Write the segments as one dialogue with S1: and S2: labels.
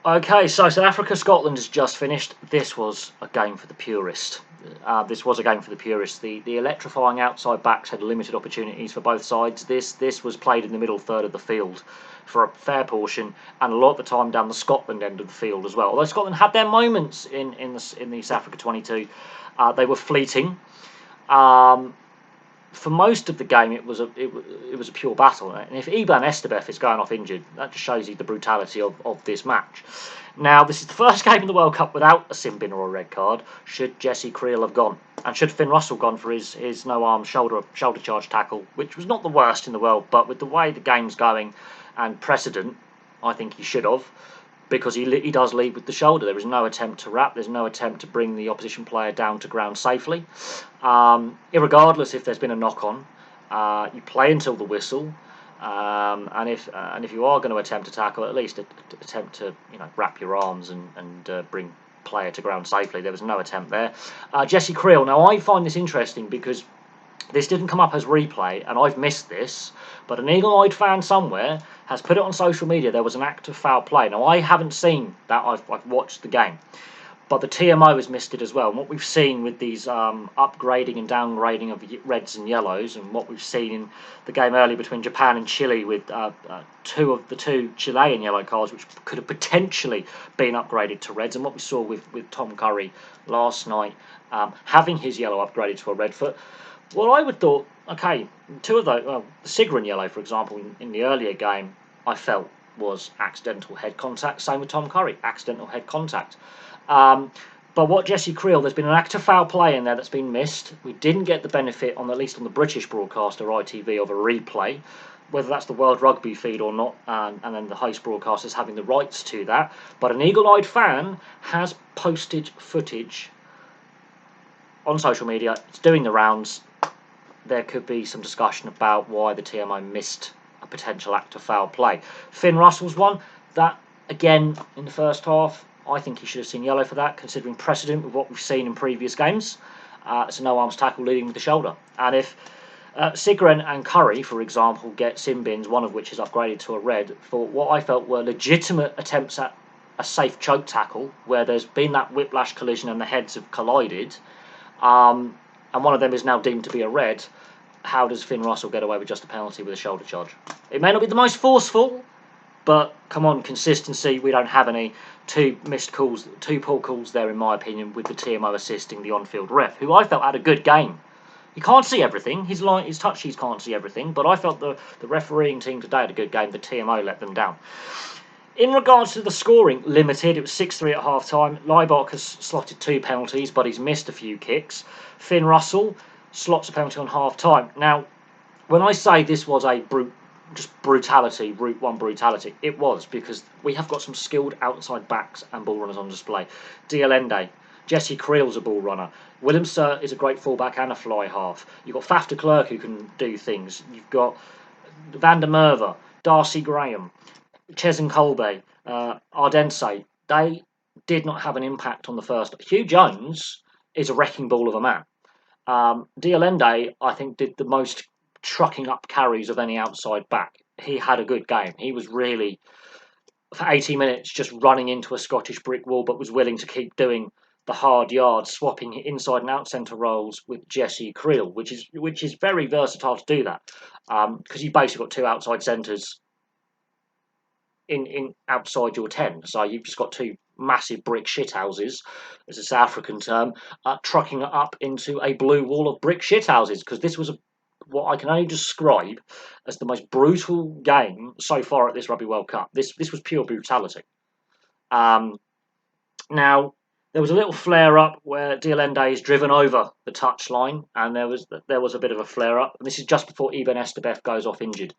S1: Okay, so South Africa Scotland has just finished. This was a game for the purist. This was a game for the purists. The electrifying outside backs had limited opportunities for both sides. This was played in the middle third of the field for a fair portion, and a lot of the time down the Scotland end of the field as well. Although Scotland had their moments in the South Africa 22, they were fleeting. Um, for most of the game, it was a pure battle. And if Iban Estebeff is going off injured, that just shows you the brutality of this match. Now, this is the first game in the World Cup without a sin bin or a red card. Should Jesse Creel have gone, and should Finn Russell gone for his no arm shoulder charge tackle, which was not the worst in the world, but with the way the game's going and precedent, I think he should have, because he does lead with the shoulder. There is no attempt to wrap. There's no attempt to bring the opposition player down to ground safely. Irregardless if there's been a knock on, you play until the whistle. And if you are going to attempt to tackle, at least attempt to wrap your arms and bring player to ground safely. There was no attempt there. Jesse Creel. Now I find this interesting because this didn't come up as replay, and I've missed this, but an eagle-eyed fan somewhere has put it on social media. There was an act of foul play. Now, I haven't seen that. I've watched the game, but the TMO has missed it as well. And what we've seen with these upgrading and downgrading of reds and yellows, and what we've seen in the game earlier between Japan and Chile with two Chilean yellow cards, which could have potentially been upgraded to reds, and what we saw with Tom Curry last night, having his yellow upgraded to a red foot. Well, I would thought, okay, two of those, well, the Sigrin yellow, for example, in the earlier game, I felt was accidental head contact. Same with Tom Curry, accidental head contact. Um, but what Jesse Creel, there's been an act of foul play in there that's been missed. We didn't get the benefit, at least on the British broadcaster ITV, of a replay, whether that's the World Rugby feed or not, and then the host broadcasters having the rights to that. But an eagle-eyed fan has posted footage on social media. It's doing the rounds. There could be some discussion about why the TMO missed a potential act of foul play. Finn Russell's one, that again in the first half, I think he should have seen yellow for that, considering precedent with what we've seen in previous games. It's a no arms tackle leading with the shoulder. And if Sigren and Curry, for example, get sin bins, one of which is upgraded to a red, for what I felt were legitimate attempts at a safe choke tackle, where there's been that whiplash collision and the heads have collided, and one of them is now deemed to be a red, how does Finn Russell get away with just a penalty with a shoulder charge? It may not be the most forceful, but come on, consistency. We don't have any. Two poor calls there, in my opinion, with the TMO assisting the on-field ref, who I felt had a good game. He can't see everything. His touch sheets can't see everything, but I felt the refereeing team today had a good game. The TMO let them down. In regards to the scoring, limited. It was 6-3 at half-time. Leibach has slotted 2 penalties, but he's missed a few kicks. Finn Russell slots a penalty on half-time. Now, when I say this was a brutality, Route 1 brutality, it was, because we have got some skilled outside backs and ball runners on display. Dialende, Jesse Creel's a ball runner. Willem Sir is a great fullback and a fly half. You've got Faf de Klerk who can do things. You've got Van der Merwe, Darcy Graham, Cheslin Colby, Ardense. They did not have an impact on the first. Hugh Jones is a wrecking ball of a man. Dialende, I think, did the most trucking up carries of any outside back. He had a good game. He was really, for 80 minutes, just running into a Scottish brick wall, but was willing to keep doing the hard yards, swapping inside and out centre roles with Jesse Creel, which is very versatile to do that, because you've basically got two outside centres in outside your 10. So you've just got two massive brick shithouses, as a South African term, trucking it up into a blue wall of brick shithouses, because this was what I can only describe as the most brutal game so far at this Rugby World Cup. This was pure brutality. Now, there was a little flare-up where Dialende is driven over the touchline, and there was a bit of a flare-up. And this is just before Eben Esterbeff goes off injured.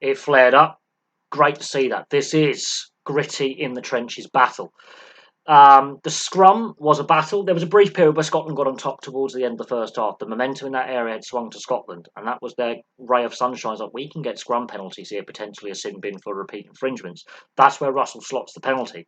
S1: It flared up. Great to see that. This is gritty in the trenches battle. The scrum was a battle. There was a brief period where Scotland got on top towards the end of the first half. The momentum in that area had swung to Scotland, and that was their ray of sunshine. Like, we can get scrum penalties here, potentially a sin bin for repeat infringements. That's where Russell slots the penalty.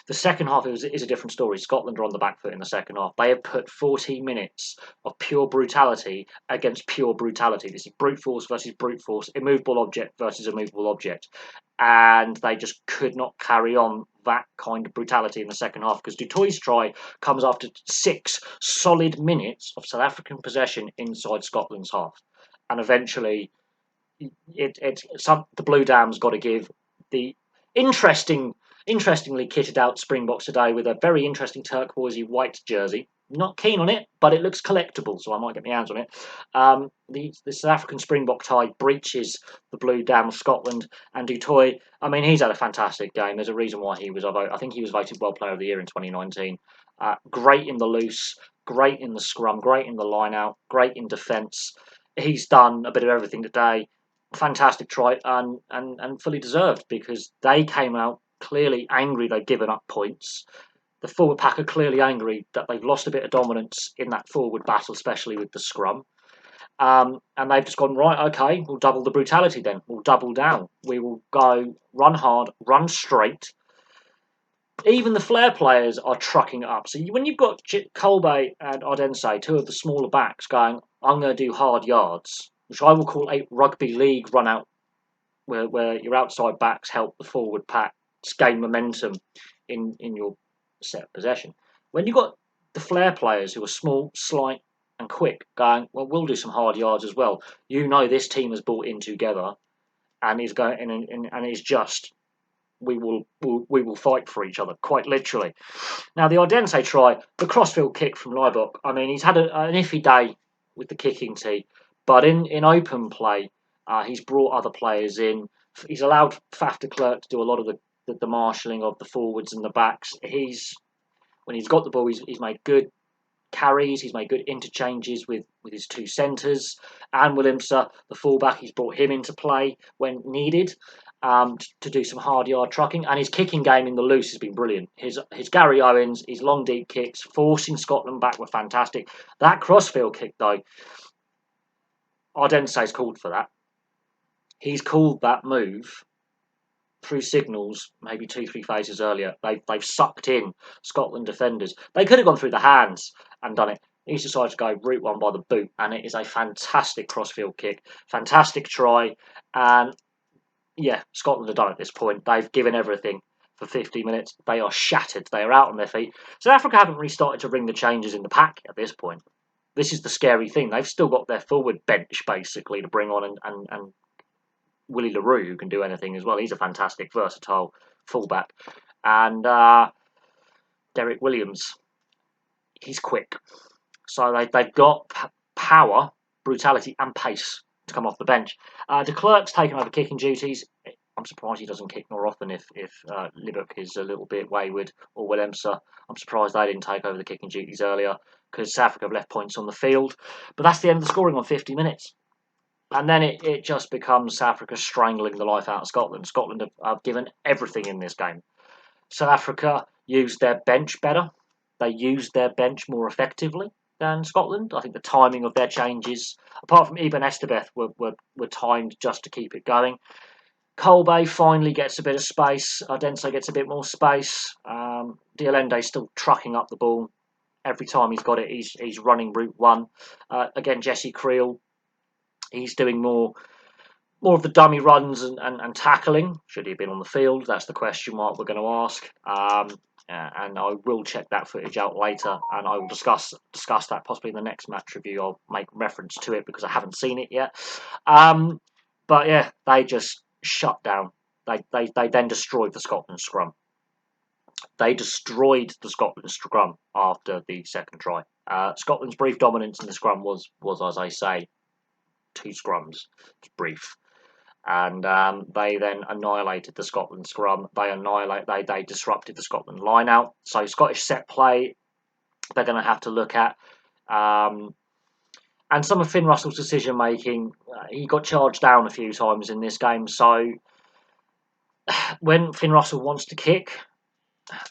S1: The second half is a different story. Scotland are on the back foot in the second half. They have put 40 minutes of pure brutality against pure brutality. This is brute force versus brute force, immovable object versus immovable object. And they just could not carry on that kind of brutality in the second half, because du Toit's try comes after 6 solid minutes of South African possession inside Scotland's half. And eventually, the Blue Dam's got to give. The interestingly kitted out Springboks today with a very interesting turquoisey white jersey. Not keen on it, but it looks collectible, so I might get my hands on it. The South African Springbok tie breaches the Blue Dam of Scotland, and du Toit, I mean, he's had a fantastic game. There's a reason why he was I think he was voted World Player of the Year in 2019. Great in the loose, great in the scrum, great in the line out, great in defence. He's done a bit of everything today. Fantastic try, and fully deserved, because they came out clearly angry they've given up points. The forward pack are clearly angry that they've lost a bit of dominance in that forward battle, especially with the scrum. And they've just gone, right, okay, we'll double the brutality then. We'll double down. We will go run hard, run straight. Even the flair players are trucking it up. So when you've got Kolbe and Ardense, two of the smaller backs, going, I'm going to do hard yards, which I will call a rugby league run out, where your outside backs help the forward pack gain momentum in your set possession. When you've got the flair players who are small, slight, and quick, going, well, we'll do some hard yards as well. You know, this team has brought in together, and is going and is just, we will fight for each other, quite literally. Now, the Ardense try, the crossfield kick from Leibach. I mean, he's had an iffy day with the kicking tee, but in open play, he's brought other players in. He's allowed Faf de Klerk to do a lot of the marshalling of the forwards and the backs. When he's got the ball, he's made good carries, he's made good interchanges with his two centres. And Willemse, the fullback, he's brought him into play when needed, to do some hard yard trucking. And his kicking game in the loose has been brilliant. His Gary Owens, his long deep kicks, forcing Scotland back were fantastic. That crossfield kick, though, Ardense's called for that. He's called that move through signals maybe 2-3 phases earlier. They've sucked in Scotland defenders. They could have gone through the hands and done it. He's decided to go route one by the boot, and it is a fantastic crossfield kick, fantastic try. And yeah, Scotland are done at this point. They've given everything for 50 minutes. They are shattered. They are out on their feet. South Africa haven't really started to ring the changes in the pack at this point. This is the scary thing. They've still got their forward bench basically to bring on, and Willie LaRue, who can do anything as well. He's a fantastic, versatile fullback. And Derek Williams, he's quick. So they've got power, brutality, and pace to come off the bench. De Klerk's taken over kicking duties. I'm surprised he doesn't kick more often if Leibach is a little bit wayward, or Willemse. I'm surprised they didn't take over the kicking duties earlier, because South Africa have left points on the field. But that's the end of the scoring on 50 minutes. And then it just becomes South Africa strangling the life out of Scotland. Scotland have given everything in this game. South Africa used their bench better. They used their bench more effectively than Scotland. I think the timing of their changes, apart from Eben Esterberg, were timed just to keep it going. Kolbe finally gets a bit of space. Ardense gets a bit more space. Diolende still trucking up the ball. Every time he's got it, he's running route one. Again, Jesse Creel, he's doing more of the dummy runs and tackling. Should he have been on the field? That's the question mark we're going to ask. And I will check that footage out later, and I will discuss that possibly in the next match review. I'll make reference to it because I haven't seen it yet. But yeah, they just shut down. They then destroyed the Scotland scrum. They destroyed the Scotland scrum after the second try. Scotland's brief dominance in the scrum was, as I say, 2 scrums. It's brief. And they then annihilated the Scotland scrum. They disrupted the Scotland line out. So Scottish set play, they're going to have to look at. And some of Finn Russell's decision making, he got charged down a few times in this game. So when Finn Russell wants to kick,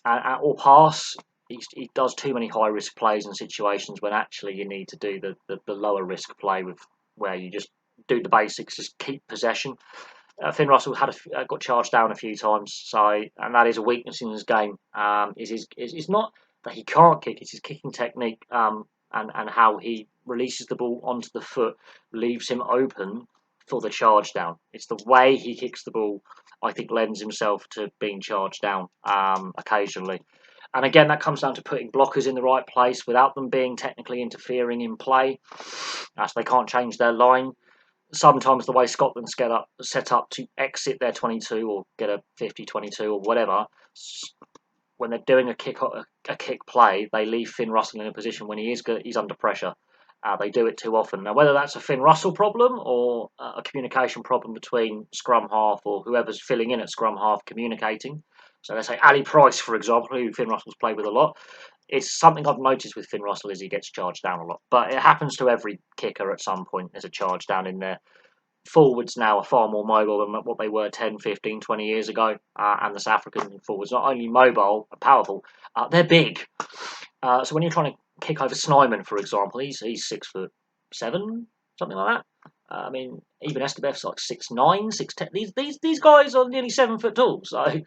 S1: or pass. He does too many high risk plays in situations when actually you need to do the lower risk play with where you just do the basics, just keep possession. Finn Russell got charged down a few times, and that is a weakness in his game. Is not that he can't kick; it's his kicking technique, and how he releases the ball onto the foot leaves him open for the charge down. It's the way he kicks the ball, I think, lends himself to being charged down occasionally. And again, that comes down to putting blockers in the right place without them being technically interfering in play. So they can't change their line. Sometimes the way Scotland's set up to exit their 22 or get a 50-22 or whatever, when they're doing a kick play, they leave Finn Russell in a position when he's under pressure. They do it too often. Now, whether that's a Finn Russell problem or a communication problem between scrum half or whoever's filling in at scrum half communicating. So let's say Ali Price, for example, who Finn Russell's played with a lot. It's something I've noticed with Finn Russell is he gets charged down a lot. But it happens to every kicker at some point. There's a charge down in there. Forwards now are far more mobile than what they were 10, 15, 20 years ago. And the South African forwards, not only mobile and powerful, they're big. So when you're trying to kick over Snyman, for example, he's 6'7", something like that. I mean, even Estebeff's like 6'9", 6'10". These guys are nearly 7 foot tall. So, and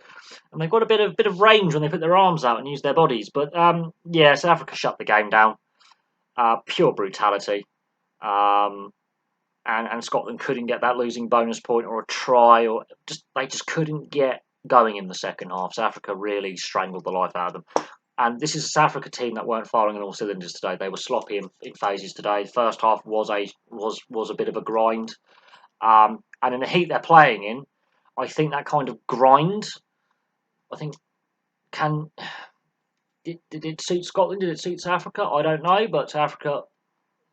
S1: they've got a bit of range when they put their arms out and use their bodies. But yeah, South Africa shut the game down. Pure brutality. And Scotland couldn't get that losing bonus point or a try, or they just couldn't get going in the second half. South Africa really strangled the life out of them. And this is a South Africa team that weren't firing on all cylinders today. They were sloppy in phases today. First half was a bit of a grind. And in the heat they're playing in, I think that kind of grind, I think, did it suit Scotland? Did it suit South Africa? I don't know, but South Africa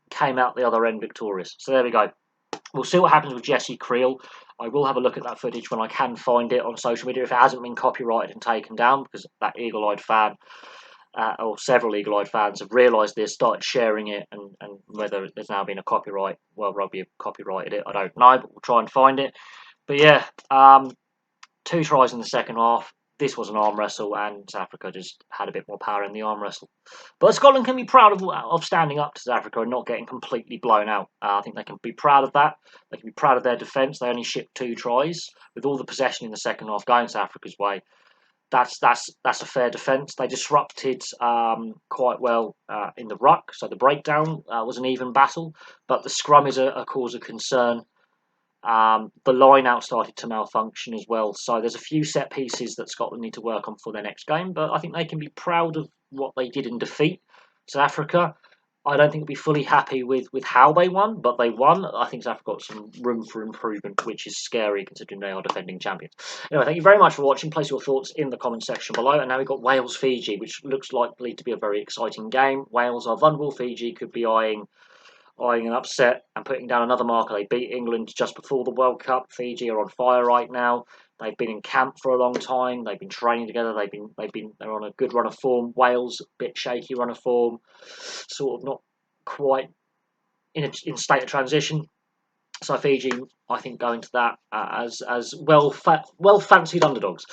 S1: came out the other end victorious. So there we go. We'll see what happens with Jesse Creel. I will have a look at that footage when I can find it on social media if it hasn't been copyrighted and taken down, because that eagle-eyed fan, or several eagle-eyed fans, have realised this, started sharing it, and whether there's now been a copyright. Well, Rugby have copyrighted it, I don't know, but we'll try and find it. But yeah, 2 tries in the second half. This was an arm wrestle, and South Africa just had a bit more power in the arm wrestle. But Scotland can be proud of standing up to South Africa and not getting completely blown out. I think they can be proud of that. They can be proud of their defence. They only shipped 2 tries. With all the possession in the second half going South Africa's way, that's a fair defence. They disrupted quite well in the ruck, so the breakdown was an even battle. But the scrum is a cause of concern. The line-out started to malfunction as well, so there's a few set pieces that Scotland need to work on for their next game, but I think they can be proud of what they did in defeat South Africa. I don't think they'll be fully happy with how they won, but they won. I think South Africa got some room for improvement, which is scary considering they are defending champions. Anyway, thank you very much for watching. Place your thoughts in the comment section below. And now we've got Wales-Fiji, which looks likely to be a very exciting game. Wales are vulnerable. Fiji could be eyeing an upset and putting down another marker. They beat England just before the World Cup. Fiji are on fire right now. They've been in camp for a long time. They've been training together. They're on a good run of form. Wales, a bit shaky run of form, sort of not quite in state of transition. So Fiji, I think, go into that as well fancied underdogs.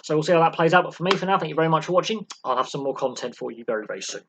S1: So we'll see how that plays out. But for me, for now, thank you very much for watching. I'll have some more content for you very, very soon.